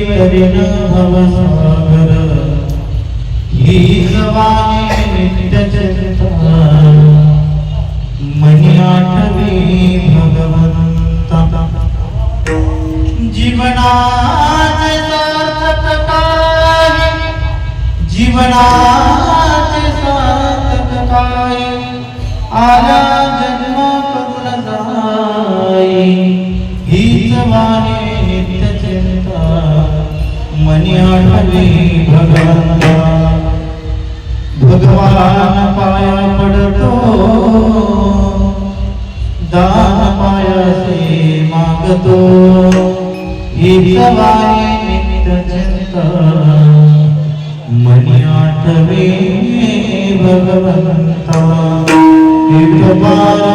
करीन भवसागर ही जवानी नित्य चरिता मनी आठवी भगवंता जीवनाचे सार्थक काय जीवनाचे सार्थक काय आला जन्म करून जाई ही जवानी नित्य चरिता मनी आठवी भगवंता भगवान पाया पडतो दान पायासे मागतो ही जवानी नित्य चिंता मनी आठवे भगवंता एक बार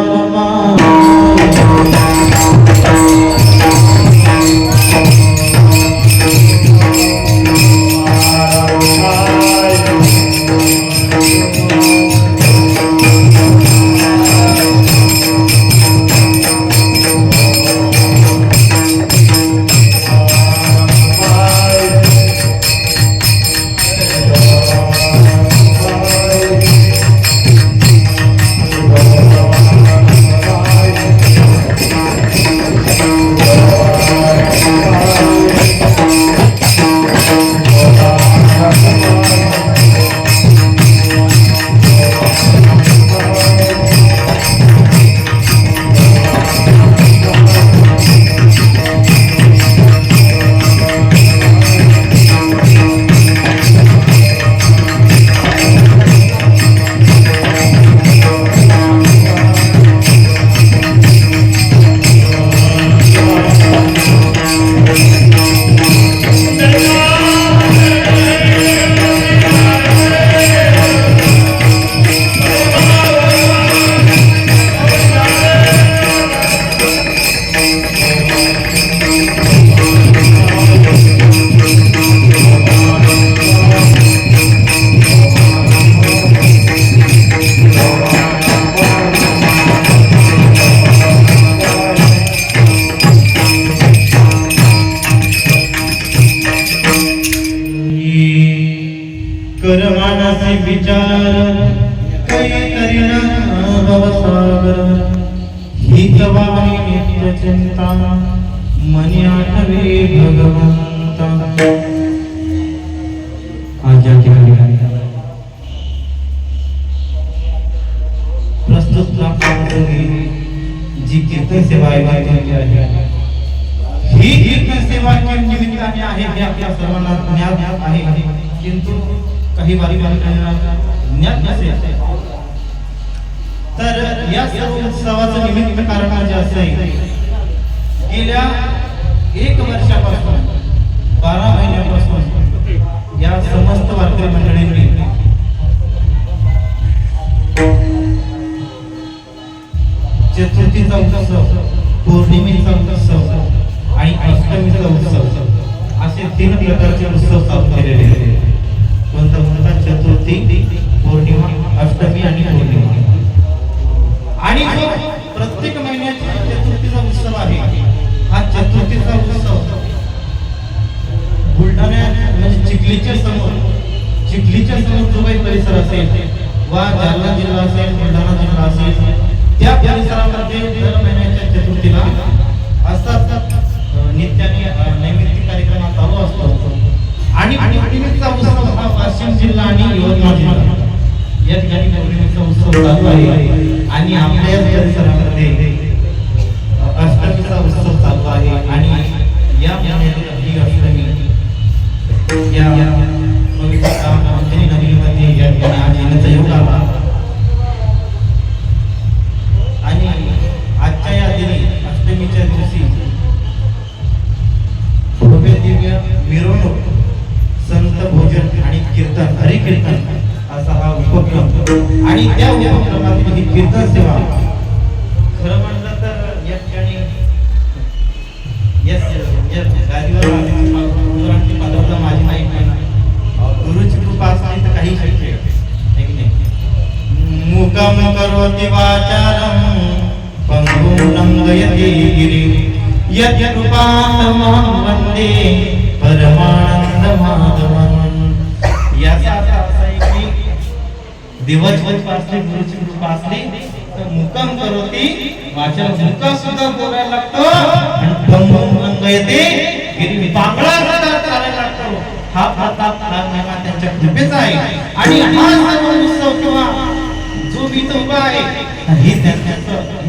काही करीना भवसागर हितवाणी नित्य चिंता मनी आठवे भगवंता. आज या ठिकाणी प्रस्तुत जी कीर्तन सेवा आयोजित आहे ही कीर्तन सेवा निमित्ताने आहे हे आपल्या सर्वांना ज्ञात आहे, किंतु काही वारीवाल्यांना ज्ञात नसेल. तर या सर्व उत्सवाचं निमित्त कारण म्हणजे असं आहे, गेल्या 1 वर्षापासून 12 महिन्यापासून या समस्त वारकरी मंडळींनी चतुर्थीचा उत्सव, पौर्णिमेचा उत्सव आणि अष्टमीचा उत्सव असे 3 प्रकारचे उत्सव चालू केलेले आहेत. कोणता कोणता? चतुर्थी, पौर्णिमा, अष्टमी आणि पौर्णिमा. आणि जो प्रत्येक महिन्याचा चतुर्थीचा उत्सव आहे, हा चतुर्थीचा उत्सव बुलढाणा म्हणजे चिखलीच्या समोर जो काही परिसर असेल वा जालना जिल्हा असेल, बुलढाणा जिल्हा असेल, त्या परिसरामध्ये दर महिन्याच्या चतुर्थीला असतात नित्याने नैमित्तिक कार्यक्रम चालू असतो. आणि पौर्णिमेचा उत्सव हा वाशिम जिल्हा आणि यवतमाळ जिल्हा या ठिकाणी पौर्णिमेचा उत्सव चालू आहे. आणि आपल्या परिसरामध्ये अष्टमीचा उत्सव चालू आहे. आणि या महिन्यातील अष्टमी या पवित्र नगरीमध्ये या ठिकाणी आज येण्याचा योग आला. आणि आजच्या या दिनी अष्टमीच्या दिवशी भव्य दिव्य मिरवणूक, संत भोजन आणि कीर्तन, हरिकीर्तन असा हा उपक्रम. आणि त्या उपक्रमातील ही कीर्तन सेवा खरं म्हणलं तर या ठिकाणी गादीवर गुरुची पात्रता माझी माहीत नाही, गुरुची कृपा असली तर काही शक्य नाही. मुखम करोति वाचारं पंगुं लंघयति गिरिं यत् कृपातमं वन्दे परमानंद माधवं. याचा अर्थ असा आहे की दिवसभर पासले गुरुची कृपा असली तर मुखम करोति वाचारं, मुख सुद्धा बोलायला लागतो आणि पंगुं लंघयति गिरिं, पांगळा सुद्धा चालायला लागतो. हा प्रताप त्यांच्या कृपेचा आहे. आणि हा सर्व उत्सव किंवा जो मी उभा आहे ही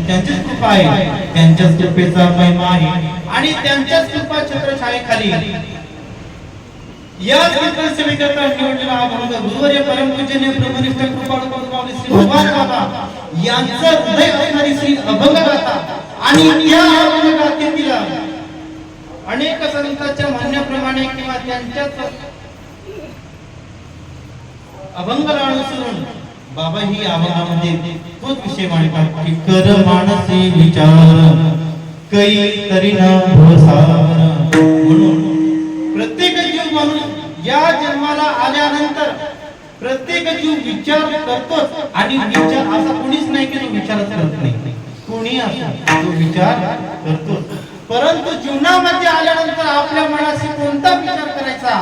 त्यांचीच कृपा आहे, त्यांच्याच कृपेचा महिमा आहे. आणि त्यांच्याच कृपा छत्रछायेखाली या कीर्तन सेवेकरता निवडलेला अभंग गुरुवर्य परमपूजनीय ब्रह्मनिष्ठ कृपाळू गुरुपावली श्री भगवान बाबा यांचं हृदय असणारी श्री अभंग गाथा. आणि या अभंग गाथेतील अनेक संतांच्या म्हणण्याप्रमाणे किंवा त्यांच्याच अभंगाला अनुसरून बाबा ही अभंगामध्ये तोच विषय मांडतात की कर मानसी विचार काही करीना भवसागर. म्हणून प्रत्येक जीव म्हणून या जन्माला आल्यानंतर प्रत्येक जीव विचार करतोच. आणि विचार असा कोणीच नाही की तो विचारच करत नाही, कोणी असो तो विचार करतोच. परंतु जीवनामध्ये आल्यानंतर आपल्या मनाशी कोणता विचार करायचा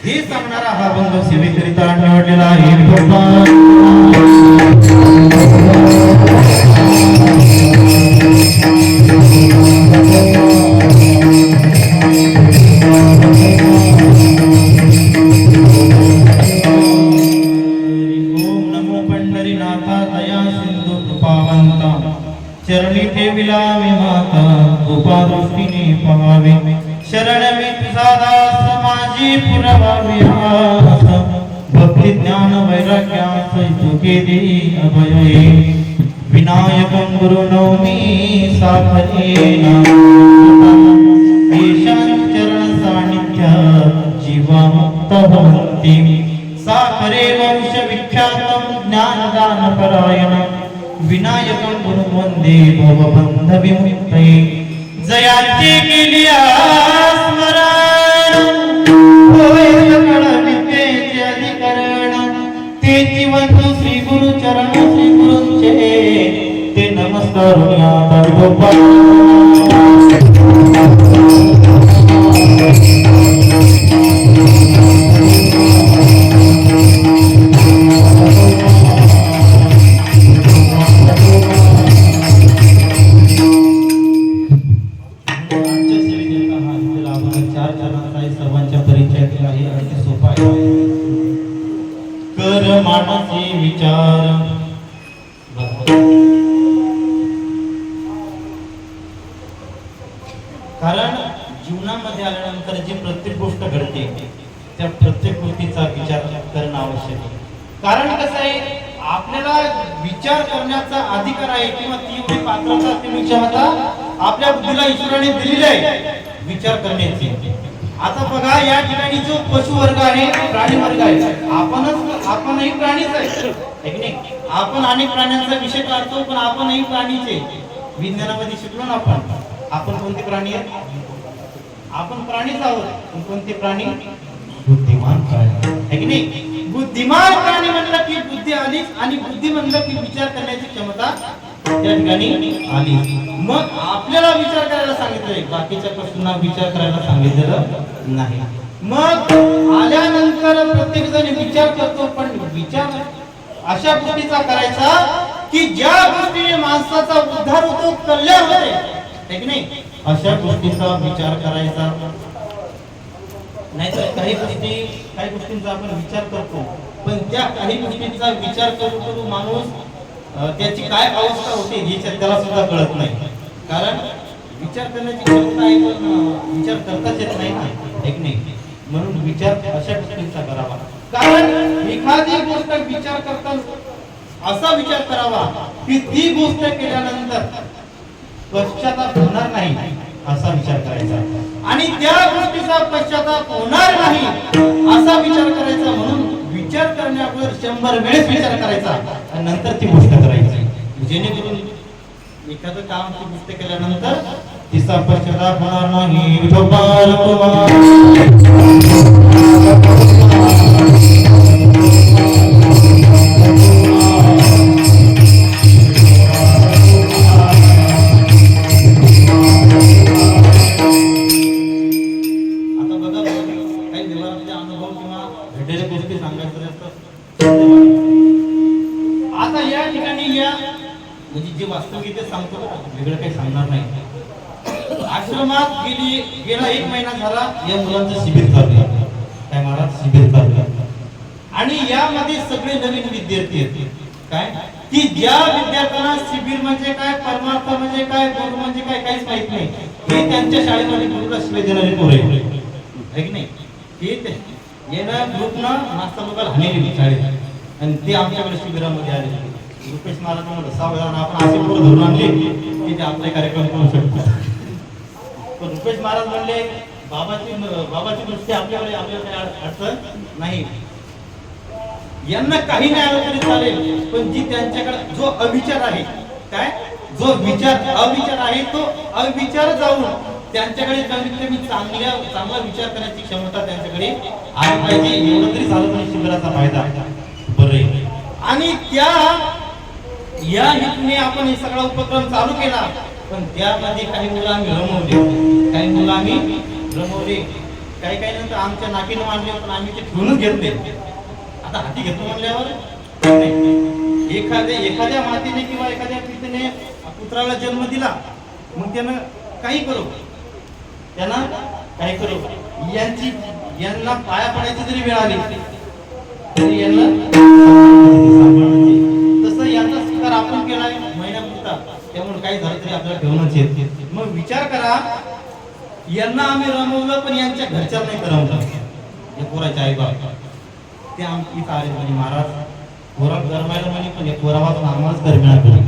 हे सांगणारा हा अभंग सेवेकरिता निवडलेला आहे. ओम नमो पंढरीनाथा दया सिंधू कृपावंता, चरणी ठेविला मी माता कृपा दृष्टीने पाहावे. शरण मी तुझा दास माझी पुरवावी आस, भक्ती ज्ञान वैराग्यास तुके दे अभय. विनायकं गुरु नवमी साखरेना ईशान चरण सानिध्य जीवा मुक्त भवन्ति. साखरे वंश विख्यातं ज्ञानदान परायण, विनायकं गुरु वंदे भवबंध विमुक्तये. जयांची केली स्मरण होय सकळ विद्येचे अधिकरण, ते जीवंतु श्री गुरु चरण श्री गुरूंचे ते नमस्कार आता गोपाल. विचार. कारण जीवनामध्ये आल्यानंतर जी प्रत्येक गोष्ट घडते त्या प्रत्येक गोष्टीचा विचार करणं आवश्यक आहे. कारण कसं आहे, आपल्याला विचार करण्याचा अधिकार आहे किंवा ती एवढी पात्रता ती क्षमता आपल्या बुद्धीला ईश्वराने दिलेली आहे विचार करण्याची. आता बघा या ठिकाणी जो पशु वर्ग आहे, प्राणी वर्ग आहे, आपणही प्राणीच आहे की नाही. आपण अनेक प्राण्यांचा विषय काढतो पण आपणही प्राणीचे. विज्ञानामध्ये शिकलो ना आपण कोणते प्राणी आहेत? आपण प्राणीच आहोत. पण कोणते प्राणी? बुद्धिमान प्राणी आहे की नाही. बुद्धिमान प्राणी म्हणलं की बुद्धी आली आणि बुद्धी म्हणलं की विचार करण्याची क्षमता त्या ठिकाणी आली. मग आपल्याला विचार करायला सांगितलंय, बाकीच्या पशूंना विचार करायला सांगितलेलं नाही. मग आल्यानंतर प्रत्येक जण विचार करतो, पण विचार अशा गोष्टीचा करायचा की ज्या गोष्टीने माणसाचा उद्धार होतो, कल्याण होते आहे की नाही, अशा गोष्टीचा विचार करायचा. नाहीतर काही गोष्टींचा आपण विचार करतो पण त्या काही गोष्टींचा विचार करून माणूस त्याची काय अवस्था होते हे त्याला सुद्धा कळत नाही. कारण विचार करण्याची क्षमता आहे पण विचार करताच येत नाही ना एक नाही. म्हणून विचार अशा गोष्टींचा करावा. कारण एखादी गोष्ट विचार करताना असा विचार करावा की ती गोष्ट केल्यानंतर पश्चाताप होणार नाही असा विचार करायचा आणि त्या गोष्टीचा पश्चाताप होणार नाही असा विचार करायचा. म्हणून विचार करण्यावर 100 वेळेस विचार करायचा आणि नंतर ती गोष्ट करायची, जेणेकरून एखादं काम ती गोष्ट केल्यानंतर तिचा पश्चाताप होणार नाही. विठोबा सांगतो, वेगळं काही सांगणार नाही. आश्रमात गेला 1 महिना झाला या मुलांचं शिबिर चालू आहे. काय महाराज शिबिर चालू आहे आणि यामध्ये सगळे नवीन विद्यार्थी आहेत. काय की ज्या विद्यार्थ्यांना शिबिर म्हणजे काय, परमार्थ म्हणजे काय, गुरु म्हणजे काय काहीच माहित नाही. हे त्यांच्या शाळेमध्ये गुरुला शिवाय देणारे पोरं आहे की नाही. हे येणं ग्रुपनं नाश्ता लोकांना हाणलेली शाळेत आणि ते आमच्याकडे शिबिरामध्ये आले. रुपेश महाराज म्हणलं सावधान, आपण असे पोरं धरून आणले की ते आपले कार्यक्रम करू शकतो. पण रुपेश महाराज म्हणले बाबाची दृष्टी आपल्याकडे अडचण नाही, यांना काही नाही आलं तरी चालेल, पण जी त्यांच्याकडे जो अविचार आहे, काय जो अविचार आहे तो अविचार जाऊन त्यांच्याकडे कमीत कमी चांगला विचार करण्याची क्षमता त्यांच्याकडे आली पाहिजे. एवढं तरी झालं तरी शिबिराचा फायदा बरं. आणि या हेतूने आपण हे सगळा उपक्रम चालू केला. पण त्यामध्ये काही मुलं आम्ही रमवले, काही नंतर आमच्या नाकीनं मांडले, पण आम्ही ते ठेवूनच घेतले. आता हाती घेतलं म्हणल्यावर एखाद्या मातेने किंवा एखाद्या पितेने पुत्राला जन्म दिला, मग त्यानं काही करू यांना पाया पडायची जरी वेळ आली तरी यांना तसं यांचा स्वीकार आपण केलाय महिन्यापुरता, त्यामुळे काही झालं तरी आपल्याला ठेवूनच येत. मग विचार करा, यांना आम्ही रमवलं पण यांच्या घरच्या नाही रमवलं. या पोराचे आई बाप ते इथं आले म्हणे महाराज पोरा गरमायला म्हणे, पण या पोरापासून आम्हालाच गरमिळा केली.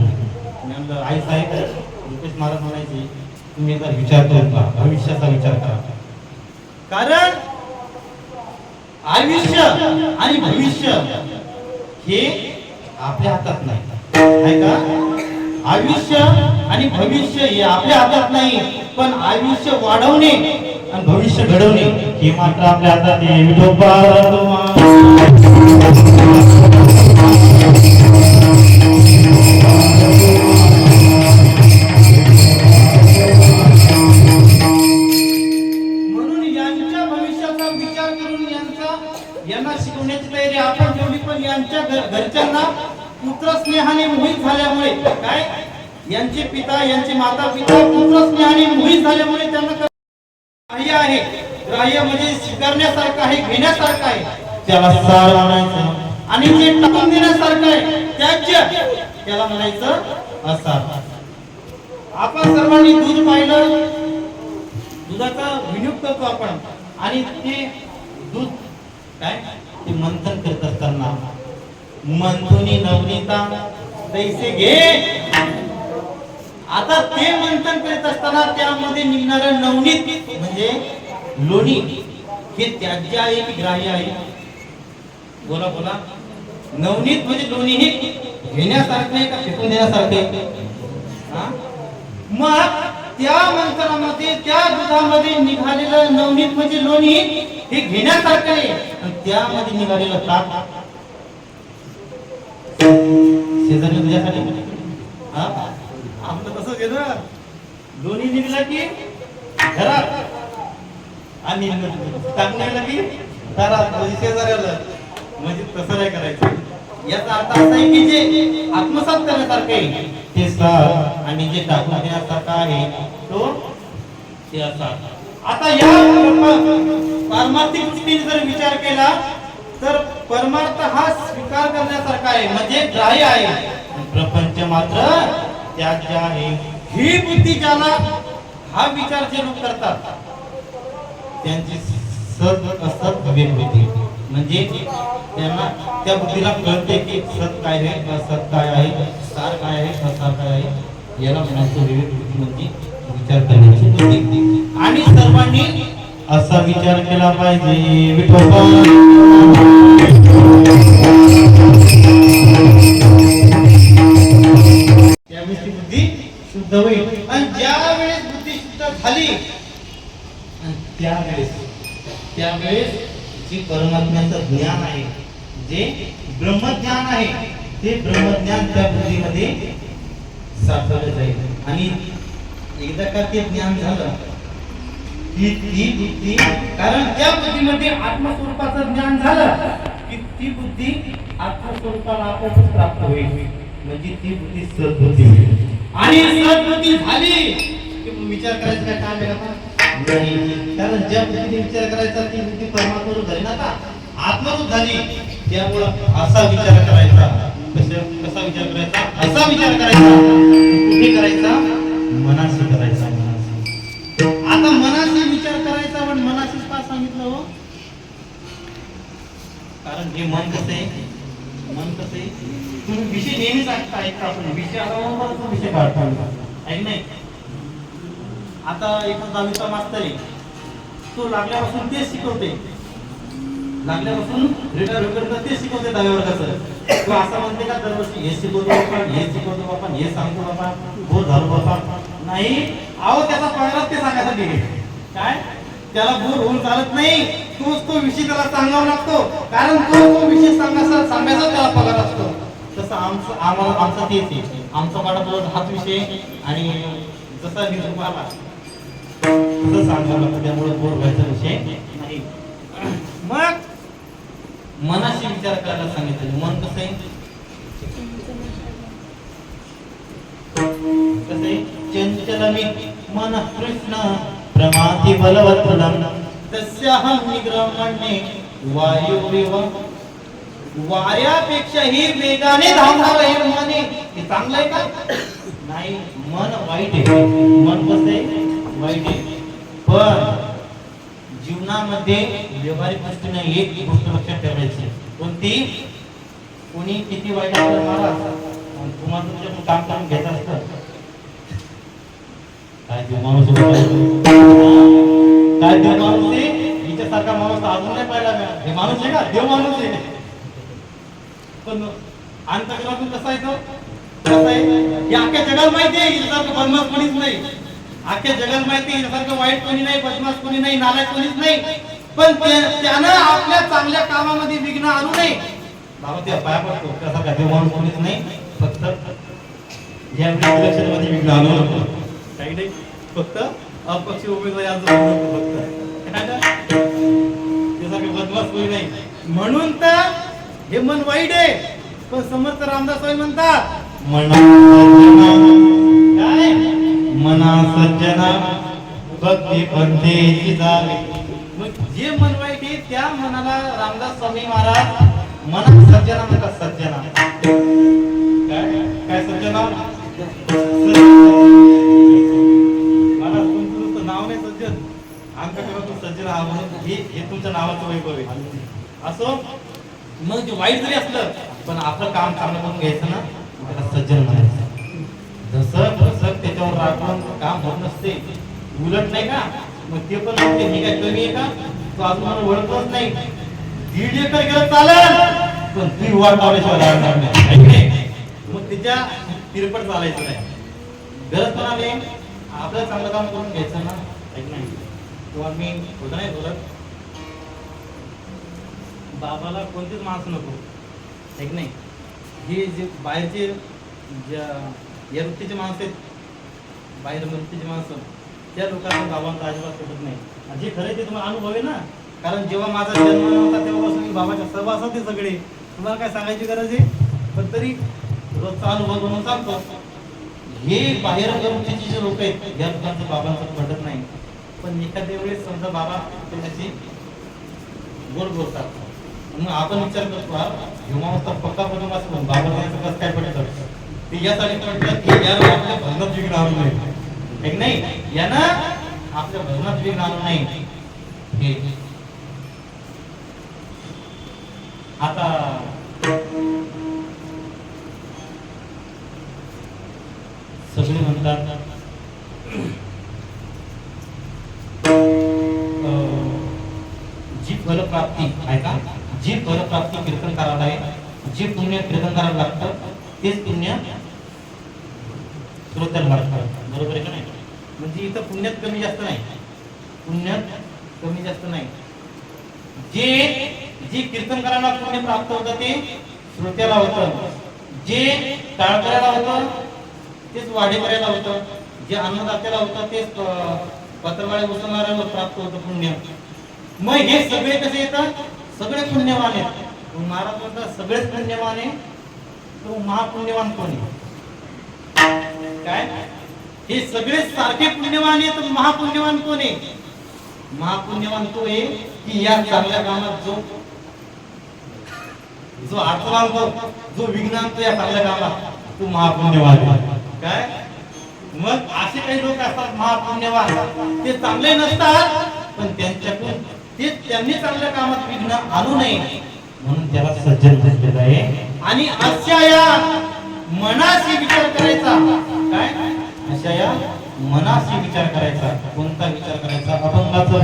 आई साहेब रुपेश महाराज म्हणायचे तुम्ही एकदा विचार करून पहा, भविष्याचा विचार करा. कारण आयुष्य आणि भविष्य हे आपल्या हातात नाही आहे का. आयुष्य आणि भविष्य हे आपल्या हातात नाही, पण आयुष्य वाढवणे आणि भविष्य घडवणे हे मात्र आपल्या हातात आहे. म्हणून यांच्या भविष्याचा विचार करून यांना शिकवण्याची तयारी आपण ठेवली. पण यांच्या घरच्यांना पुत्र स्नेहाने मोहित झाल्यामुळे, काय यांचे पिता यांचे माता पिता पुत्र स्नेहाने मोहित झाल्यामुळे त्यांना ग्राह्य आहे. ग्राह्य म्हणजे स्वीकारण्यासारखं आहे, घेण्यासारखं आहे. त्याला सार आणायचं आणि जे टाकून देण्यासारखं आहे त्याज्य त्याला म्हणायचं असार. आपण सर्वांनी दूध पाहिलं, दुधाचा विनियोग करतो आपण आणि ते दूध काय ते मंथन करत असताना मंथुनी नवनीता तैसे घे. आता ते मंथन करत असताना त्यामध्ये निघणारं नवनीत म्हणजे लोणी हे त्याज्य आहे की ग्राह्य आहे? बोला बोला. नवनीत म्हणजे लोणी हे घेण्यासारखं आहे का फेकून देण्यासारखं आहे? मग त्या मंथनामध्ये त्या दुधामध्ये निघालेलं नवनीत म्हणजे लोणी हे घेण्यासारखं आहे आणि त्यामध्ये निघालेलं ताक शेजारी तुझ्यासाठी आपलं तसंच आहे ना. लोणी निघलं की घरात आणि ताक निघलं की घरात शेजाऱ्याला. म्हणजे तसं नाही करायचं. याचा अर्थ असा आहे की जे आत्मसात करण्यासारखं आहे ते सार आणि जे टाकून देण्यासारखं आहे तो ते असा. आता या पारमार्थिक दृष्टीने जर विचार केला तर परमार्थ हा स्वीकार करण्यासारखा आहे म्हणजे ग्राह्य आहे. प्रपंच मात्र त्याज्य आहे. ही बुद्धी ज्याला हा विचार जे लोक करतात त्यांची सत असत विवेक बुद्धी म्हणजे त्यांना त्या बुद्धीला कळते की सत काय आहे असत काय आहे सार काय आहे असार काय आहे. याला म्हणायचं विवेक बुद्धी म्हणजे विचार करण्याची बुद्धी. आणि सर्वांनी असा विचार केला पाहिजे विठोबा. त्यावेळेस ती बुद्धी शुद्ध होईल आणि ज्या वेळेस बुद्धी शुद्ध झाली त्यावेळेस जी परमात्म्याचं ज्ञान आहे जे ब्रह्मज्ञान आहे ते ब्रह्मज्ञान त्या बुद्धीमध्ये साठवलं जाईल. आणि एकदा का ते ज्ञान झालं की ती बुद्धी कारण त्या बुद्धीमध्ये आत्मस्वरूपाचं ज्ञान झालं की ती बुद्धी आत्मस्वरूपाला आपोआपच प्राप्त होईल. म्हणजे ती बुद्धी सद्बुद्धी होईल. आणि सद्बुद्धी झाली की विचार करायचं काय काम आहे का नाही. कारण ज्या बुद्धीने विचार करायचा ती बुद्धी परमात्मरूप झाली ना. आता आत्मरूप झाली त्यामुळं असा विचार करायचा. कसा विचार करायचा? असा विचार करायचा. कुठे करायचा? मनाशी करायचा. मनाशी. आता मनाशी विचार करायचा पण मनाशीच का सांगितलं हो? कारण हे मन कसं आहे? मन कसं आहे? तुम्ही विषय नेहमीच ऐकता आपण विषय आला तो विषय काढतो ऐक नाही. आता एक 10वीचा मास्तर आहे तो लागल्यापासून तेच शिकवते. लागल्यापासून रिटायर तेच शिकवते 10वी वर्गाचं. तो असं म्हणते का दरवर्षी हे शिकवतो आपण हे शिकवतो आपण हे सांगतो बाबा बोर झालो बाबा नाही. अहो त्याचा पगारच ते सांगायसाठी काय त्याला बोर होऊन चालत नाही. तो विषय त्याला सांगावा लागतो कारण तो विषय सांगायचा त्याला पगार असतो. तसं आमचा तेच आहे. आमचा पाडा हाच विषय आणि जसा निरोप आला तसं सांगावं लागतं. त्यामुळे बोर व्हायचा विषय नाही. मग मनाशी विचार करायला सांगितलं. मन कसं आहे? चंचलमी मन कृष्ण प्रमाति बलवत्तरम तस्याहं निग्रहण्ये वायुरिव. वाऱ्यापेक्षाही वेगाने धावणारं हे मन हे चांगलं आहे का? नाही. मन वाईट आहे. मन कसं आहे? वाईट आहे. पण जीवनामध्ये व्यवहारिक दृष्टीने एक गोष्ट लक्षात ठेवायची. कोणती? कोणी किती वाईट असलं महाराज तुम्हाला तुमच्या काम करून घ्यायचं असतं काय देव माणूस काय देव माणूस आहे. हिच्यासारखा माणूस अजून नाही पाहिला. हे माणूस आहे का? देव माणूस आहे. पण अंतःकरणातून कसा आहे तो? कसं आहे हे अख्ख्या जगाला माहिती आहे. हिच्यासारखं बदमाश कोणीच नाही. अख्ख्या जगाला माहिती आहे हिच्यासारखं वाईट कोणी नाही, बदमाश कोणी नाही, नालायक कोणीच नाही. पण त्यानं आपल्या चांगल्या कामामध्ये विघ्न आणू नये. बाबा ते पाया पडतो कसा का देव माणूस कोणीच नाही. फक्त या इलेक्शनमध्ये विघ्न आणू नको. काही नाही. फक्त अपक्ष उमेदवारी अर्ज करू फक्त त्यासारखं बदमाश कोणी नाही. म्हणून तर हे मन वाईट आहे. पण समर्थ रामदास स्वामी म्हणतात काय मना सज्जना भक्ती पंथेची जावे. मग जे मन वाईट आहे त्या मनाला रामदास स्वामी महाराज मनात सज्जना म्हणतात सज्जना. काय काय सज्जना? मला तुमचं नाव नाही सज्जन, आमच्याकडे तू सज्जन म्हणून हे तुमच्या नावाचं वैभव आहे. असो मग जे वाईट जरी असलं पण आपलं काम चांगलं करून घ्यायचं ना, त्याला सज्जन म्हणायचं. जसं त्याच्यावर राखून काम होत नसते, उलट नाही का, मग ते पण म्हणते मी काय कमी आहे का, तो अजून मला ओळखतच नाही, 1.5 एकर गेलं चालेल पण ती वाट लावल्याशिवाय लागणार नाही. मग तिच्या तिरपट चालायचं नाही. गरज पण आली आपलं चांगलं काम करून घ्यायचं ना, ऐक नाही किंवा मी होतं नाही बोलत बाबाला कोणतीच माणसं नको, ऐक नाही. हे जे बाहेरचे ज्या या वृत्तीचे माणसं आहेत, बाहेर वृत्तीची माणसं, त्या लोकांना बाबांचा अजिबात पटत नाही. आणि जे खरं ते तुम्हाला अनुभव आहे ना, कारण जेव्हा माझा जन्म नव्हता तेव्हापासून मी बाबाच्या सहवासात आहे सगळे, तुम्हाला काय सांगायची गरज आहे, पण तरी रोजचा अनुभव म्हणून सांगतो. हे बाहेर वृत्तीचे जे लोक आहेत या लोकांचं बाबांचं पटत नाही. पण एखाद्या वेळेस समजा बाबा त्याच्याशी गोड बोलतात, मग आपण विचार करतो जेव्हा पक्का कुटुंब असतो बाबा कसं काय पडतं, ते यासाठी पडतात की याला आपल्या भजनात विघ्न आणू नये, एक नाही यानं आपल्या भजनात विघ्न आणू नये. हे आता सगळे म्हणतात जी फलप्राप्ती आहे का, जी फलप्राप्ती कीर्तन करायला आहे, जे पुण्य कीर्तन करायला लागतं तेच पुण्य श्रोत्याला लागतं. बरोबर आहे का नाही? म्हणजे इथं पुण्यात कमी जास्त नाही, पुण्यात कमी जास्त नाही. जे कीर्तन करायला पुण्य प्राप्त होतं ते श्रोत्याला होतं, जे टाळकऱ्याला होतं तेच वाढेकऱ्याला होतं, जे अन्नदात्याला होतं तेच पत्रवाळे उचलणाऱ्याला प्राप्त होतं पुण्य. मग हे सगळे कसे येतात, सगळे पुण्यवान आहेत. महाराज म्हणतात सगळेच पुण्यवान आहे, तो महापुण्यवान कोण आहे? काय हे सगळे सारखे पुण्यवान आहे, तर महापुण्यवान कोण आहे? महापुण्यवान तो आहे की या चांगल्या कामात जो अडथळा आणतो, जो विघ्न आणतो या चांगल्या कामात, तो महापुण्यवान आहे. काय मग असे काही लोक असतात महापुण्यवान, ते चांगले नसतात पण त्यांच्याकडून ते त्यांनी चांगल्या कामात विघ्न आणू नये म्हणून त्याला सज्जन म्हटलेलं आहे. आणि अशा या मनाशी विचार करायचा, काय अशा या मनाशी विचार करायचा. कोणता विचार करायचा? अभंगाचा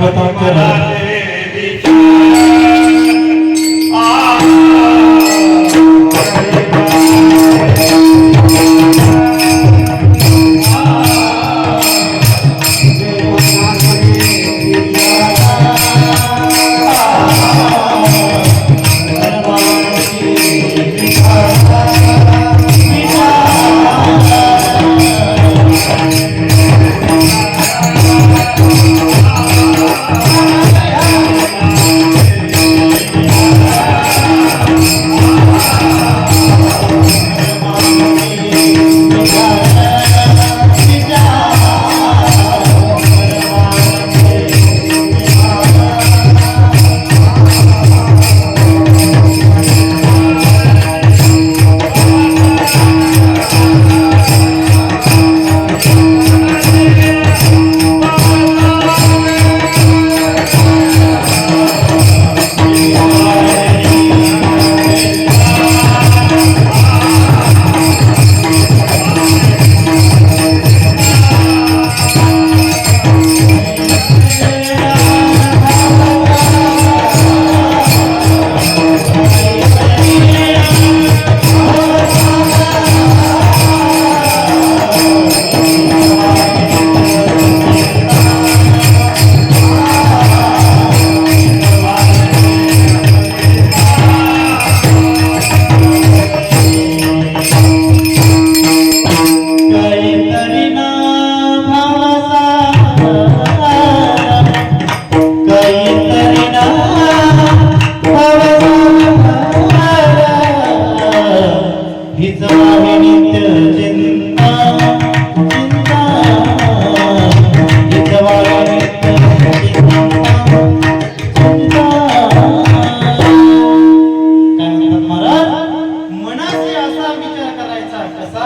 विचार करायचा कसा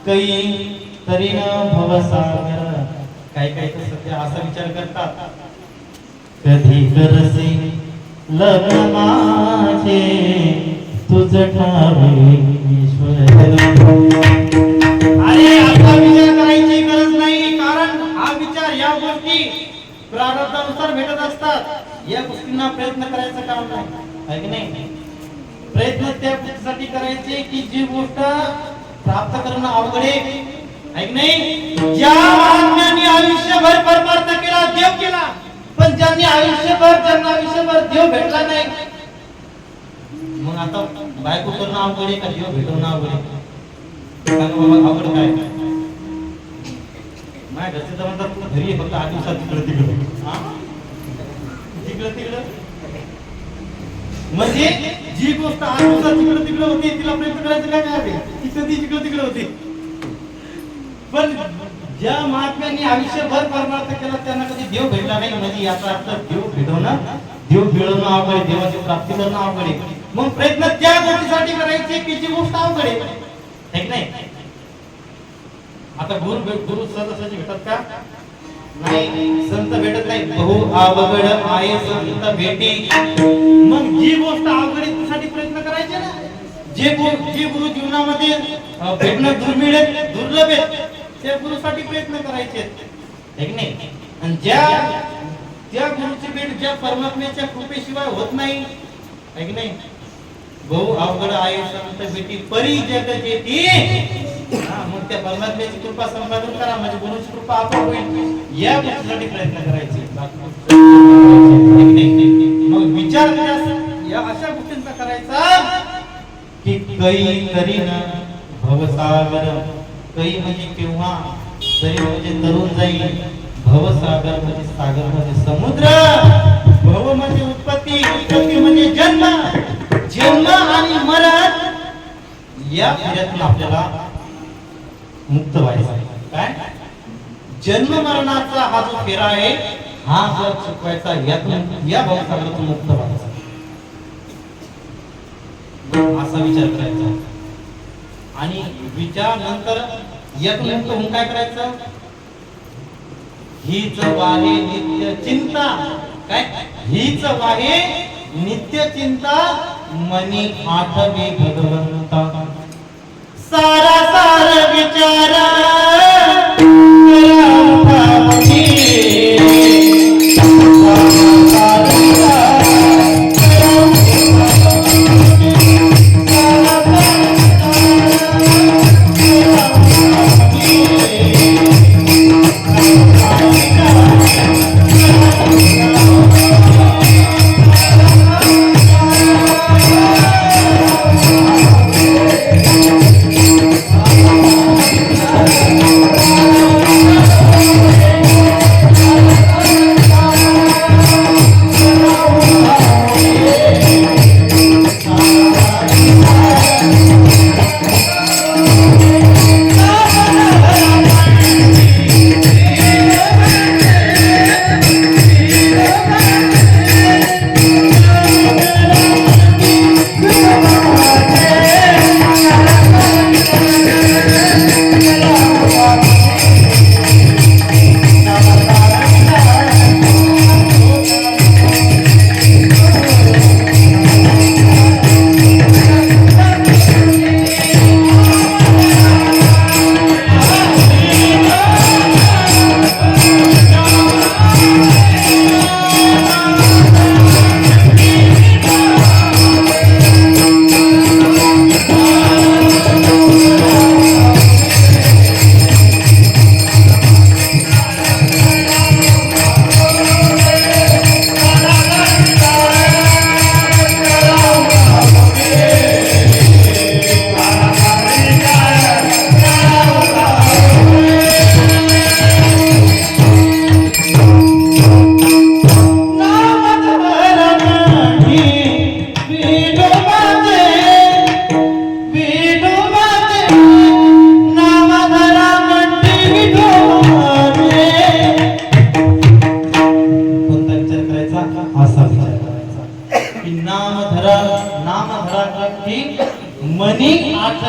काही तरी न भवसागर. काही काही तर सध्या असा विचार करतात कधी करसे लग्न माझे तुझ ठावे ईश्वर. अरे आता विचार करायची गरज नाही, कारण हा विचार या गोष्टी प्रारब्धानुसार भेटत असतात. या गोष्टींना प्रयत्न करायचं काम नाही, आहे की नाही? प्रयत्न त्या गोष्टीसाठी करायचे की जी गोष्ट प्राप्त करणं अवघड आहे की नाही? ज्या महात्म्यांनी आयुष्यभर परमार्थ केला, देव केला, पण ज्यांनी ज्यांना आयुष्यभर देव भेटला नाही, मग आता बायको करणं अवघड आहे का देव भेटवणं अवघड आहे? सांगा बाबा, अवघड काय? माझ्या घरचे तर म्हणतात तुला घरी फक्त 8 दिवसात तिकडं तिकडं म्हणजे जी गोष्ट 8 दिवसात तिकडं होती तिला प्रयत्न करायचं काय आहे? ती तिकडं होती. पण ज्या महात्म्यांनी आयुष्यभर परमार्थ केला त्यांना कधी देव भेटला नाही, म्हणजे याचा अर्थ देव मिळवणं अवघड आहे, देवाची प्राप्ती करणं अवघड आहे. मग प्रयत्न त्या गोष्टीसाठी करायचे की जी गोष्ट अवघड आहे, नाही? आता गुरु सहजासहजी भेटतात का? नाही, संत भेटत नाही. बहु अवघड आहे संत भेटी. मग जी गोष्ट अवघड आहे त्यासाठी प्रयत्न करायचे ना. जे गुरु जीवनामध्ये भेटणं दुर्मिळ आहे, दुर्लभ आहे, त्या गुरुसाठी प्रयत्न करायचे, आहे की नाही? आणि त्या गुरुची भेट ज्या परमात्म्याच्या कृपेशिवाय होत नाही, आहे की नाही? बहु अवघड आहे संत भेटी परी जग जेती. मग त्या परमात्म्याची कृपा संपादन करा, म्हणजे गुरुची कृपा आपोआप होईल. या गोष्टीसाठी प्रयत्न करायचे. मग विचार या अशा गोष्टींचा करायचा की काही तरी न भवसागर. काही म्हणजे केव्हा, तरी म्हणजे तरुण जाईल. भवसागर म्हणजे सागर म्हणजे समुद्र. भव म्हणजे उत्पत्ती म्हणजे जन्म आणि मरण. या फेऱ्यातून आपल्याला मुक्त व्हायचं आहे. काय? जन्म मरणाचा हा जो फेरा आहे, हा जर चुकवायचा, यातून या भवसागरातून मुक्त व्हायचा, असा विचार करायचा. आणि विचार नंतर यातून मुक्त होऊन काय करायचं? हीच वाहे नित्य चिंता. काय? हीच वाहे नित्य चिंता मनी आठवे भगवंता. सारा सार विचार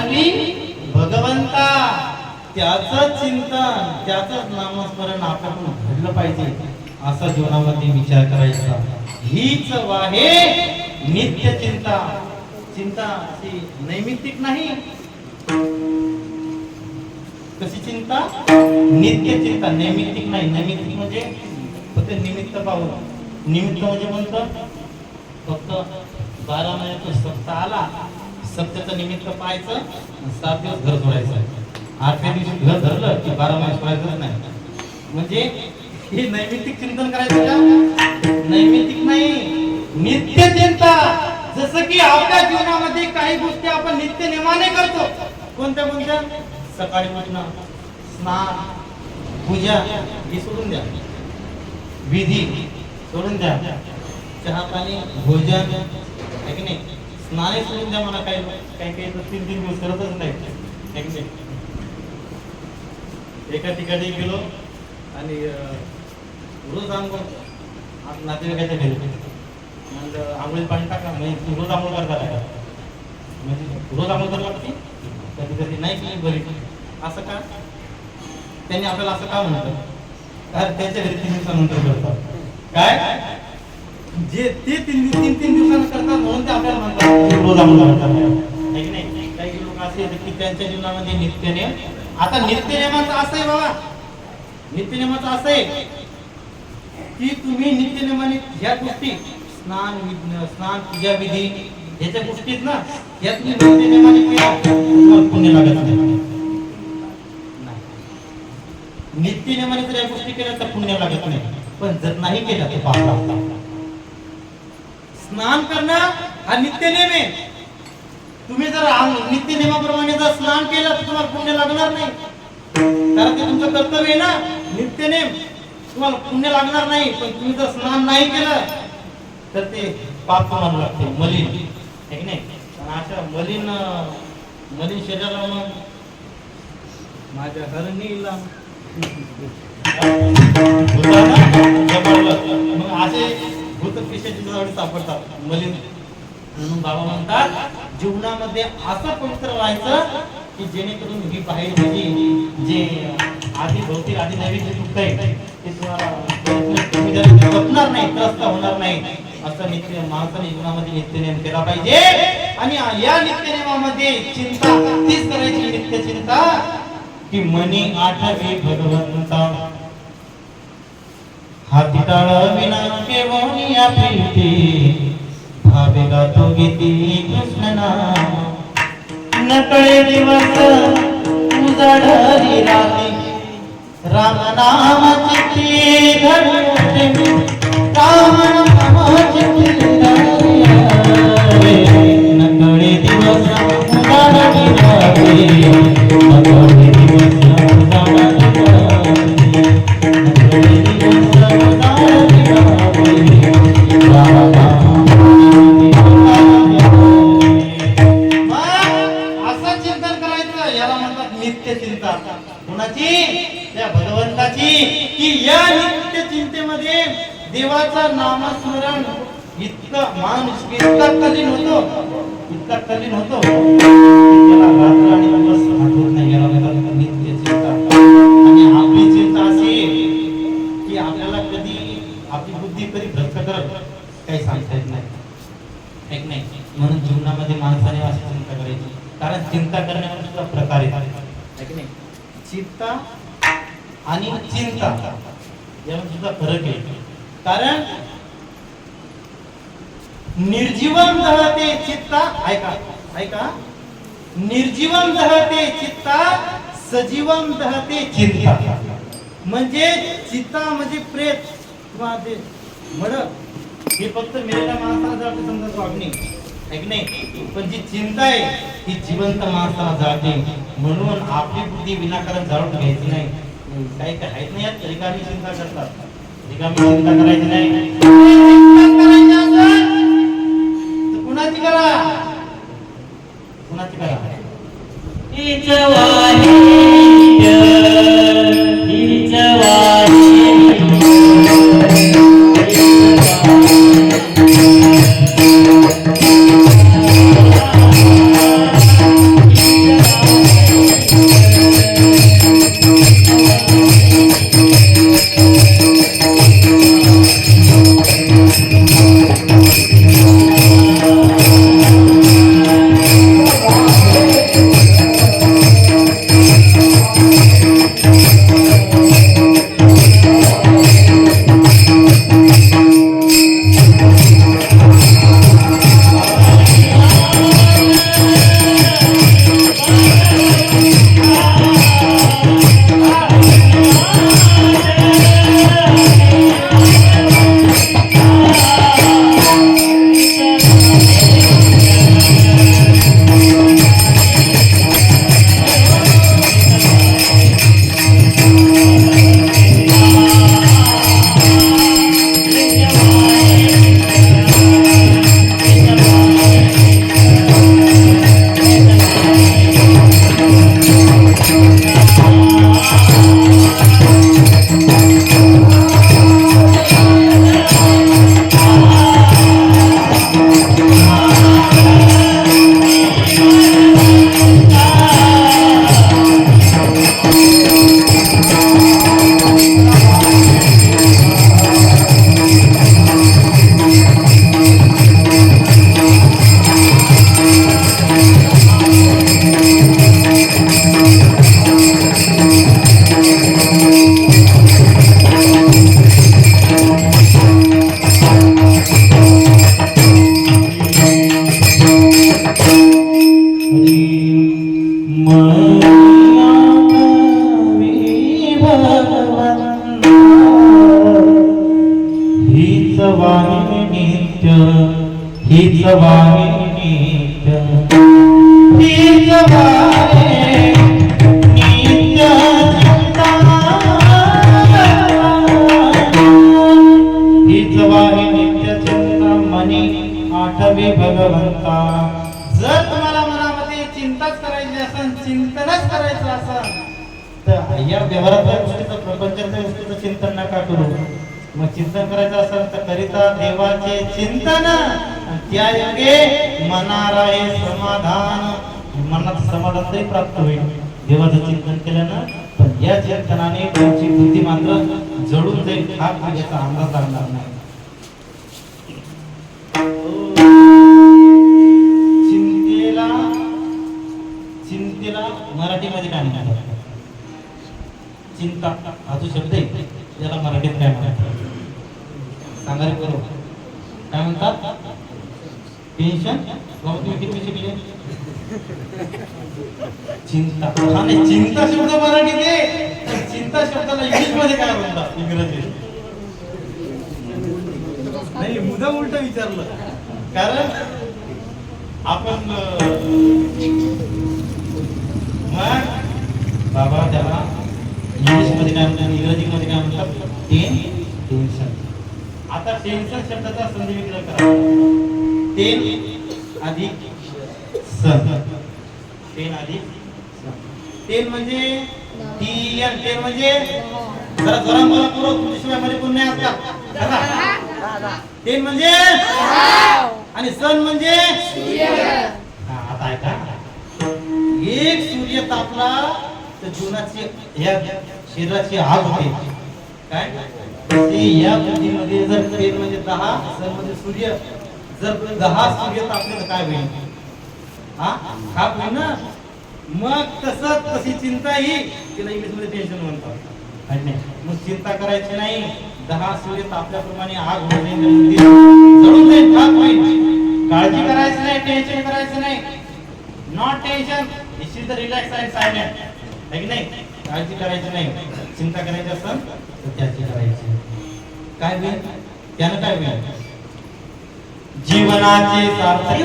आठवी भगवंता, त्याचं चिंतन, त्याचंच नामस्मरण आपल्याकडून घडलं पाहिजे असा जीवनामध्ये विचार करायचा. हीच आहे नित्य चिंता. चिंता अशी नैमित्तिक नाही. कशी चिंता? नित्य चिंता, नैमित्तिक नाही. नैमित्तिक म्हणजे फक्त निमित्त पाहून. निमित्त म्हणजे कोणतं? फक्त 12 महिन्यात सप्ताह आला, सप्त्याचं निमित्त पाहायचं, 7 दिवस घर सोडायचं. 8व्या दिवशी घर धरलं की 12 महिने सोडायचंच नाही. म्हणजे हे नैमित्तिक चिंतन करायचं का? नैमित्तिक नाही, नित्य चिंता. जसं की आपल्या जीवनामध्ये काही गोष्टी आपण नित्य नेमाने करतो. कोणत्या कोणत्या? सकाळी उठणं, स्नान, पूजा हे सोडून द्या, विधी सोडून द्या, चहा पाणी, भोजन आहे की नाही, स्नान सोडून द्या. मला काही काही 3 दिवस करतच नाही आहे की नाही. एका ठिकाणी गेलो आणि रोज आंघोळ, नातेवाईकाच्या घरी म्हणजे आंघोळीत पाणी टाका, म्हणजे रोज आंघोळ करता का? म्हणजे रोज आंघोळ करावं लागते, कधी कधी नाही केली बरी. असं का? त्यांनी आपल्याला असं का म्हणतात? कारण त्यांच्या घरी 3 दिवसानंतर करतात. काय जे ते 3 दिवसांना करतात म्हणून ते आपल्याला म्हणतात रोज आंघोळ करतात नाही की नाही. काही लोक असे आहेत की त्यांच्या जीवनामध्ये नित्यनेम. आता नित्यनेमाचं असं आहे बाबा, नित्यनेमाचं असं आहे की तुम्ही नित्यनेमाने ह्या गोष्टी स्नान पूजा विधी ह्याच्या गोष्टीत ना, ह्या तुम्ही नित्यनेमाने केल्या तुम्हाला पुण्य लागत नाही. नित्यनेमाने जर या गोष्टी केल्या तर पुण्य लागत नाही, पण जर नाही केल्या तर पाप लागतात. स्नान करणं हा नित्यनेम आहे. तुम्ही जर नित्यनेमाप्रमाणे जर स्नान केलं तर तुम्हाला पुण्य लागणार नाही, कारण ते तुमचं कर्तव्य आहे ना. नित्यनेम तुम्हाला पुण्य लागणार नाही, पण तुम्ही जर स्नान नाही केलं तर ते पाप तुम्हाला लागते, मलिन आहे की नाही. अशा मलिन शरीराला मग माझ्या हरणीला मग असे भूत पिशाची जवळ सापडतात मलिन. म्हणून बाबा म्हणतात जीवनामध्ये असं पवित्र व्हायचं की जेणेकरून ही बाहेरची जे आधी भौतिक आधी नैविक दुःख आहे ते तुम्हाला जपणार नाही, त्रस्त होणार नाही. असं नित्य माणसाने जीवनामध्ये नित्यनेम केला पाहिजे. आणि या नित्यनेमामध्ये चिंता तीच करायची, नित्य चिंता की मनी आठवे भगवंता, हाती टाळ विना केवनिया प्रीती, भावे गातो गीती कृष्ण नाम. नकळे दिवस उजाडली रात्री, राम नाम चित्ती धरते, राम नाम चित्ती धरते. नकळे दिवस उजाडली रात्री, नकळे दिवस उजाडली रात्री, नकळे दिवस उजाडली रात्री, राम नित्य चिंता. कुणाची? त्या भगवंताची. की या नित्य चिंतेमध्ये देवाचं नामस्मरण इतकं माणूस इतका तल्लीन होतो, इतका तल्लीन होतो त्याला रात्र आणि दिवस आठवत नाही. याला म्हणतात नित्य चिंता. आणि आपली चिंता अशी की आपल्याला कधी आपली बुद्धी कधी भ्रष्ट करत काही सांगता येत नाही, एक नाही. म्हणून जीवनामध्ये माणसाने अशी चिंता करायची, कारण चिंता करण्यामध्ये सुद्धा प्रकार आहेत. चिंता आणि चिंता यामध्ये सुद्धा फरक आहे. कारण निर्जीवन दहते चित्ता, ऐका, निर्जीवन दहते चित्ता, सजीवन दहते चिंता. म्हणजे चित्ता म्हणजे प्रेत किंवा ते मड, हे फक्त मेलेल्या माणसाला जाते समजा वागणे आहे नाही. पण जी चिंता आहे ती जिवंत माणसाला जाते. म्हणून आपली बुद्धी विनाकारण जाळून घ्यायची नाही. काही काय आहेत नाही, यात रिकामी चिंता करतात. रिकामी चिंता करायची नाही. कुणाची करा, कुणाची करा. हीच वाणी नित्य, हीच वाणी नित्य चिंता, हीच वाणी नित्य चिंता मनी आठवे भगवंता. जर तुम्हाला मनामध्ये चिंताच करायची असेल, चिंतनच करायचं असेल तर या व्यवहारातल्या गोष्टीचं, प्रपंचातल्या गोष्टीचं चिंतन नका करू. मग चिंतन करायचं असेल तर करिता देवाचे चिंतन, त्या योगे मनाला हे समाधान, मनात समाधान तरी प्राप्त होईल देवाचं चिंतन केल्यानं. पण या चिंतनाने तुमची बुद्धी मात्र जळून जाईल, हा याचा अंदाज लागणार नाही. चिंतेला मराठीमध्ये काय म्हणतात? चिंता हा जो शब्द आहे त्याला मराठीत काय म्हणतात सांगा रे बरोबर. काय म्हणतात? टेन्शन. तुम्ही किती शिकले? चिंता. हा नाही, चिंता शब्द मराठीत आहे, चिंता शब्दाला इंग्लिश मध्ये काय म्हणतात? इंग्रजी नाही, मुद्दाम उलट विचारलं. कारण आपण मग बाबा त्याला इंग्लिश मध्ये काय म्हणतात, इंग्रजी मध्ये काय म्हणतात? टेन्शन. आता टेन्शन शब्दाचा संधी विग्रह करा. टेन अधिक सन. टेन अधिक सन. टेन म्हणजे टीएन. टेन म्हणजे जरा जोरात बोला पुरो, तुमच्याशिवाय मध्ये कोण नाही असतात. टेन म्हणजे आणि सन म्हणजे आता ऐका, एक सूर्य तापला तर जीवनाची या शरीराची आग होते. काय ते या बुद्धीमध्ये जर टेन म्हणजे 10, सन म्हणजे सूर्य, जर 10 सूर्य तापले तर काय होईल? हा खाप होईल ना. मग तसंच तशी चिंता ही, तिला इंग्लिश मध्ये टेन्शन म्हणतात. मग चिंता करायची नाही. 10 सूर्य तापल्याप्रमाणे आग होईल, जळून जाईल, खाप होईल. काळजी करायची नाही, टेन्शन करायचं नाही. Not tension, this is the relax and silent. है की नाही? काळजी करायची नाही. चिंता करायची असेल तर त्याची करायची. काय होईल? त्यानं काय होईल? जीवनाचे सार्थक.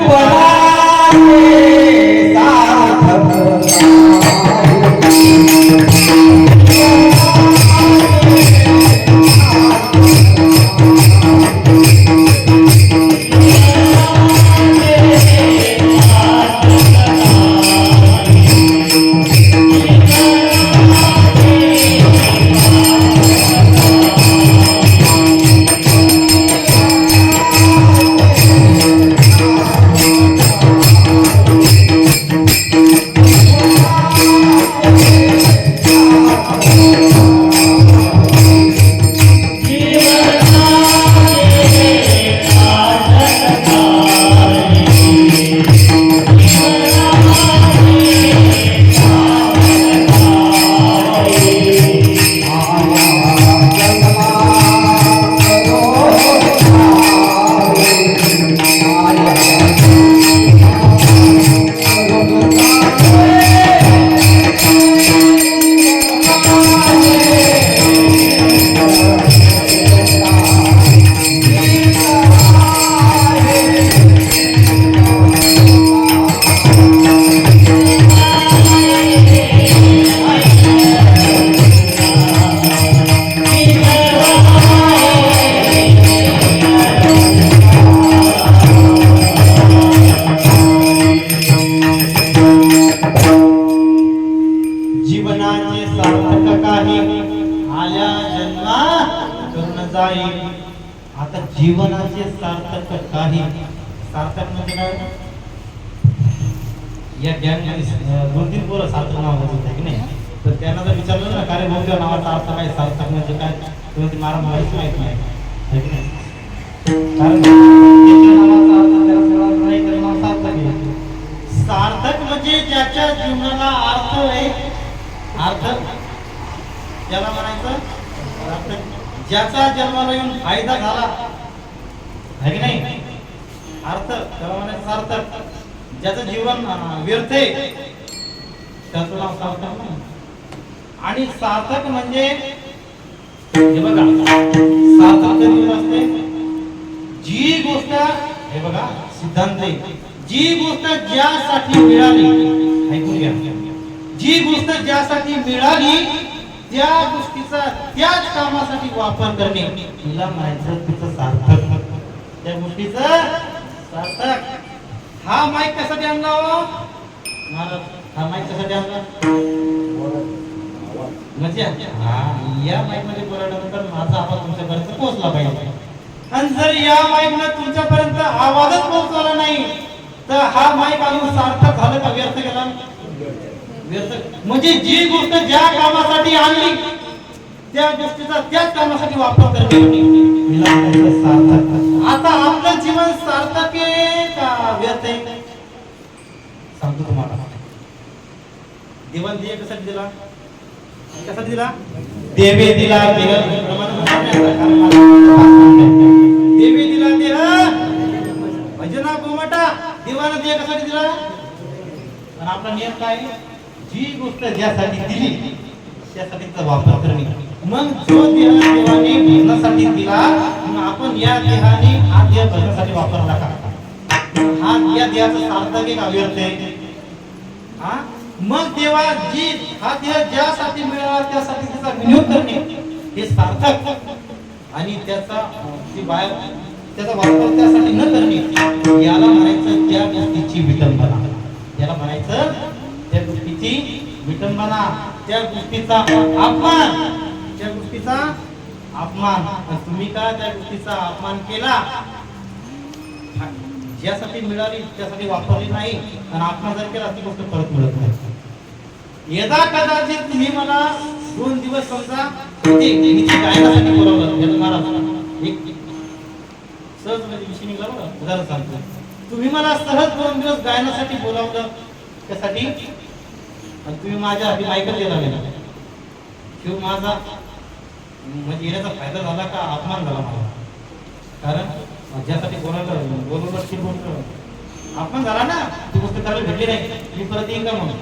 आता जीवनाचे सार्थक काही. सार्थक म्हणजे काय? या गँगमध्ये 2-3 पोरं सार्थक नाव होते की नाही, तर त्यांना जर विचारलं ना काय भाऊ नावाचा अर्थ काय, सार्थक म्हणजे काय, तेव्हा ते मला माहिती माहित नाही. कारण नावाचा अर्थ त्याला सगळा नाही, तर नाव सार्थक आहे. सार्थक म्हणजे ज्याच्या जीवनाला अर्थ आहे, अर्थ त्याला म्हणायचं सार्थक. ज्याचा जन्माला येऊन फायदा झाला आहे की नाही, अर्थ त्याला म्हणायचं सार्थक. ज्याचं जीवन व्यर्थ आहे त्याचं नाव सार्थक नाही. आणि सार्थक म्हणजे हे बघा, सार्थक असते जी गोष्ट, हे बघा सिद्धांत आहे. जी गोष्ट ज्यासाठी मिळाली, ऐकून घ्या, जी गोष्ट ज्यासाठी मिळाली त्या गोष्टीचा त्याच कामासाठी वापर करणे तिला म्हणायचं तिचं सार्थक. त्या गोष्टीचं सार्थक. हा माईक कशासाठी आणला हो महाराज? हा माईक कशासाठी आणला? म्हणजे या माईक मध्ये बोलल्यानंतर माझा आवाज तुमच्यापर्यंत पोहोचला पाहिजे. आणि जर या माईक मध्ये तुमच्यापर्यंत आवाजच पोहोचला नाही तर हा माईक आणून सार्थक झालं का व्यर्थ गेला? व्यर्थ. म्हणजे जी गोष्ट ज्या कामासाठी आणली त्या गोष्टीचा त्याच कामासाठी वापर करणे सार्थक. आता आपलं जीवन सार्थक आहे का व्यर्थ आहे? सांगतो तुम्हाला. देवान दिया कशासाठी दिला? कशासाठी दिला? देवे दिला देह, देवे दिला देह भजना गोमटा. देवानं देह कशासाठी दिला? आणि आपला नियम काय? जी गोष्ट ज्यासाठी दिली त्यासाठीचा वापर करणे. मग जो देह देवाने भजनासाठी दिला मग आपण या देहाने हा देह भजनासाठी वापरला का? हा या देहाचं सार्थक आहे का व्यर्थ आहे? हा मग देवा जी हा देह ज्यासाठी मिळाला त्यासाठी त्याचा विनियोग करणे हे सार्थक. आणि त्याचा त्याचा वापर त्यासाठी न करणे याला म्हणायचं त्या गोष्टीची विटंबना. याला म्हणायचं त्या गोष्टीची विटंबना, त्या गोष्टीचा अपमान, त्या गोष्टीचा अपमान. तुम्ही का त्या गोष्टीचा अपमान केला? ज्यासाठी मिळाली त्यासाठी वापरली नाही आणि अपमान जर केला ती गोष्ट परत मिळत नाही. यदा कदाचित तुम्ही मला 2 दिवस समजा गायनासाठी बोलावलं महाराज, एक सहज म्हणजे विषय निघाला बघा, उदाहरण सांगतो. तुम्ही मला सहज 2 दिवस गायनासाठी बोलावलं त्यासाठी आणि तुम्ही माझ्या हाती माईकच दिला गेला. शिव माझा म्हणजे येण्याचा फायदा झाला का अपमान झाला मला? कारण ज्यासाठी बोलवलं ती गोष्ट अपमान झाला ना, ती गोष्ट करायला भेटली नाही. मी परत येईन का म्हणून?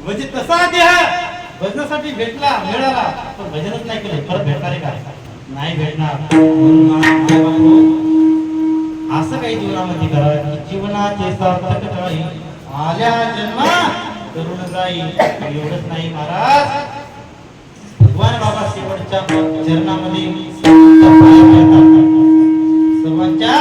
म्हणजे तसा देह भजनासाठी भेटला मिळाला पण भजनच नाही केलं परत भेटणार आहे का? नाही भेटणार. असं काही जीवनामध्ये करा की जीवनाचे सार्थक टळे आल्या जन्मा करून जाईल. एवढंच नाही महाराज, भगवान बाबा शेवटच्या चरणामध्ये सर्वांच्या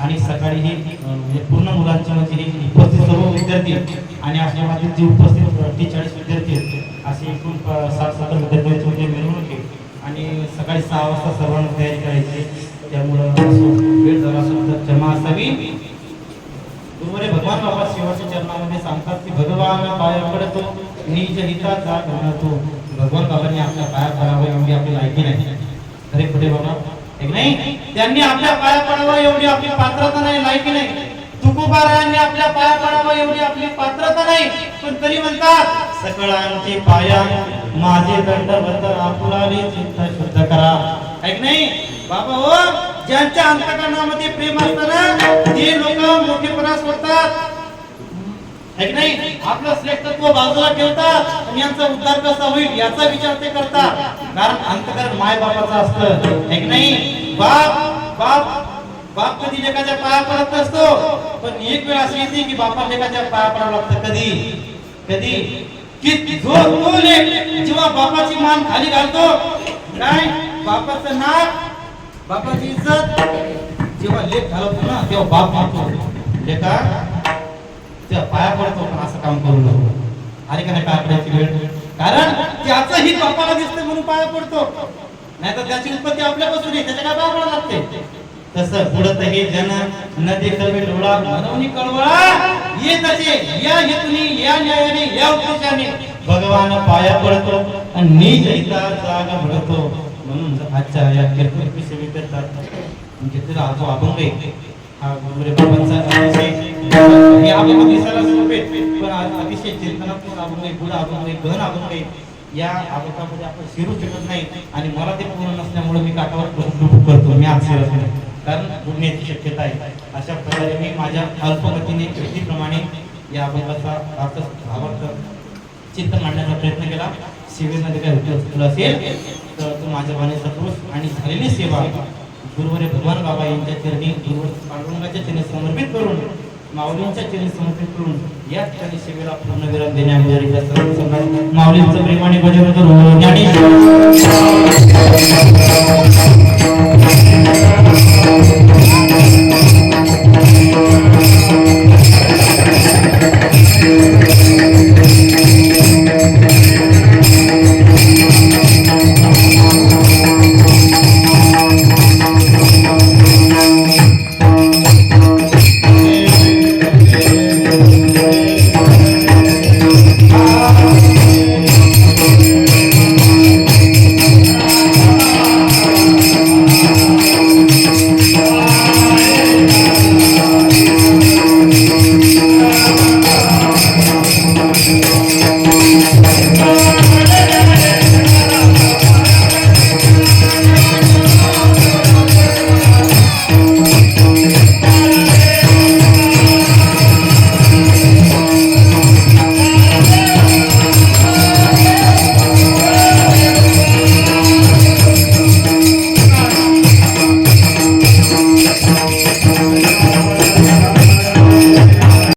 आणि सकाळी हे पूर्ण मुलांच्या म्हणजे उपस्थित सर्व विद्यार्थी आणि आश्रमातील जे उपस्थित 40 विद्यार्थी आहेत असे एकूण 60-70 विद्यार्थ्यांची मिरवणूक आहे आणि सकाळी 6 वाजता सर्वांना तयारी करायची. त्यामुळं वेळ जरा सुद्धा क्षमा असावी. गुरुवारी भगवान बाबा शिवाच्या चरणामध्ये सांगतात की भगवान पाया पडतो निज हिताचा म्हणतो. भगवान बाबांनी आपल्या पाया पडावं एवढी आपली लायकी नाही. अरे कुठे बाबा एक नाही त्यांनी आपल्या पाया पडावं एवढी आपली पात्रता नाही, लायकी नाही. तुकोबारायांनी आपल्या पाया पडावं एवढी आपली पात्रता नाही, पण तरी म्हणतात सकळांची पाया माझे दंडवत आपुलाली चित्त शुद्ध करा. ऐक नाही बाबा हो, ज्यांच्या अंतःकरणामध्ये प्रेम असताना जे लोक मोठेपणा सोडतात ऐक नाही आपलं श्रेष्ठत्व बाजूला ठेवतात आणि यांचा उद्धार कसा होईल याचा विचार ते करतात. कारण अंतःकरण माय बापाचं असतं. ऐक नाही बाप बाप बाप कधी लेकाच्या पाया पडत नसतो, पण एक वेळ अशी येते की बापा लेकाच्या पाया पडावं लागतं. कधी कधी की जो तो लेक जेव्हा बापाची मान खाली घालतो काय बापाचं नाक बापाची इज्जत जेव्हा लेक घालतो ना तेव्हा बाप म्हणतो लेका त्या पाया पडतो, पण असं काम करू नको. अरे का नाही पाया पडायची वेळ, कारण त्याचं हित बापाला दिसतं म्हणून पाया पडतो. नाही तर त्याची उत्पत्ती आपल्यापासून आहे, त्याच्या काय पाया पडायला लागते. तसं पुढत हे जन न देखल डोळा मनवणी कळवळा येत असे या हेतुनी या न्यायाने या उद्देशाने भगवान पाया पडतो आणि निज हिता जागा भरतो. म्हणून आजच्या या कीर्तन सेवे करतात घेतलेला हा जो अभंग आहे हा गुरुदेव बाबांचा अतिशय हे अभंग दिसायला सोपे पण अतिशय चिंतनात्मक अभंग आहे, गुढ अभंग आहे, गहन अभंग आहे. या अभंगामध्ये आपण शिरू शकत नाही आणि मला ते पूर्ण नसल्यामुळे मी काठावर करतो. मी आज शिरत नाही. कारण बुडण्याची शक्यता आहे. अशा प्रकारे मी माझ्या अल्पगतीने व्यक्तीप्रमाणे या अभंगाचा भावार्थ चित्त मांडण्याचा प्रयत्न केला. सेवेमध्ये काही उपयोग असेल तर तो माझ्या भाने सत्पुरुष आणि झालेली सेवा गुरुवारी भगवान बाबा यांच्या चरणी गुरुवार पांडुरंगाच्या चरणी समर्पित करून माऊलींच्या चरणी समर्पित करून या ठिकाणी सेवेला पूर्णविराम देण्यामध्ये माऊलींचं प्रेमाने भजन करून ज्ञानेश्वर